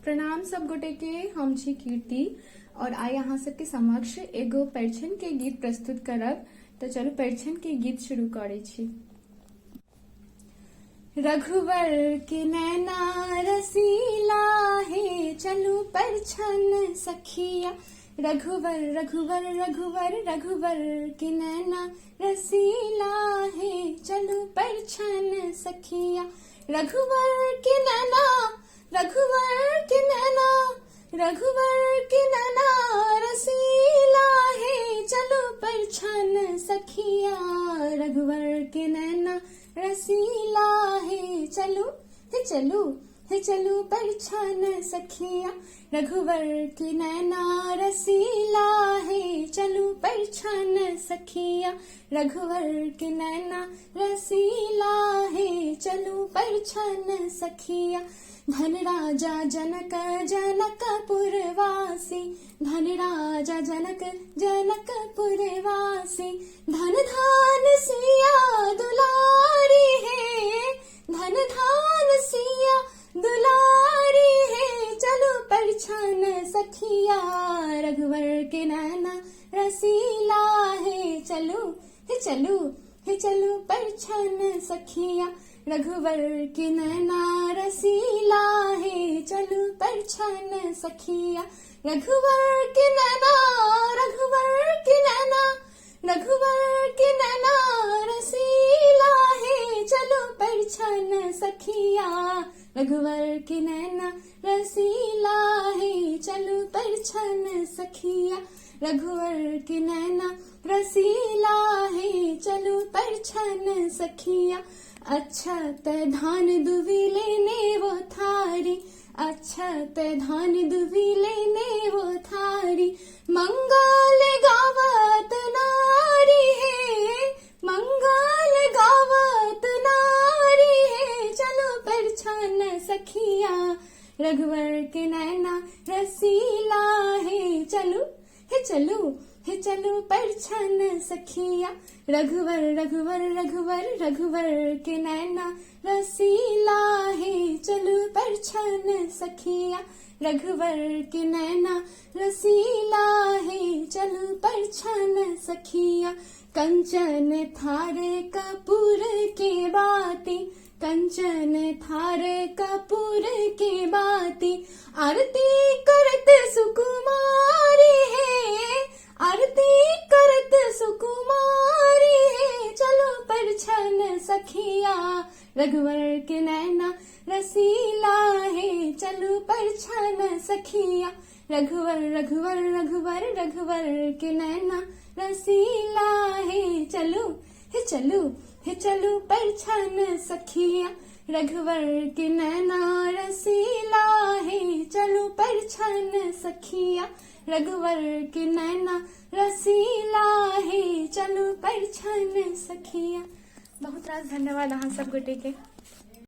प्रणाम सब गोटे के। हम छी कीर्ति और आई अहाँ सबके समक्ष एगो परिछन के गीत प्रस्तुत करब। तो चलू परिछन के गीत शुरू करे छी। रघुवर के नैना रसीला है, चलू परिछन सखिया। रघुवर रघुवर रघुवर रघुवर के नैना रसीला है, चलू परिछन सखिया। रघुवर के नैना रघुवर के नैना रघुवर के नैना रसीला है, चलो परिछन सखिया। रघुवर के नैना रसीला है, चलो हे चलो परिछन सखिया। रघुवर के नैना रसीला है, चलो परिछन सखिया। रघुवर के नैना रसीला है, चलो परिछन सखिया। धन राजा जनक जनकपुरवासी, धन राजा जनक जनकपुरवासी। धन धान सिया दुलारी है, धन धान सिया दुलारी है, चलो परिछन सखिया। रघुवर के नैना रसीला है, चलो परिछन सखिया। रघुवर के नैना रसीला है, चलो परिछन सखिया। रघुवर के नैना रघुवर के नैना रघुवर के नैना रसीला है, चलो परिछन सखिया। रघुवर के नैना रसीला है, चलो परिछन सखिया। रघुवर के नैना रसीला है, चलो परिछन सखिया। अच्छत धान दुविले ने वो थारी, अच्छत धान दुविले ने वो थारी। मंगल गावत नारी है, मंगल गावत नारी है, चलो परिछन सखिया। रघुवर के नैना रसीला है, चलो परिछन सखिया। रघुवर रघुवर रघुवर रघुवर के नैना रसीला है, चलो परिछन सखिया। रघुवर के नैना रसीला है, चलो परिछन सखिया। कंचन थारे कपूर के बाती, कंचन थारे कपूर के बाती। आरती करत सुकुमारी है, आरती करत सुकुमारी है, चलो परिछन सखिया। रघुवर के नैना रसीला है, चलो परिछन सखिया। रघुवर रघुवर रघुवर रघुवर के नैना रसीला है, चलो परिछन सखिया। रघुवर के नैना रसीला है, चलो परिछन सखिया। रघुवर के नैना रसीला है, चलो परिछन सखिया। बहुत रास धन्यवाद अहाँ सब गोटे के।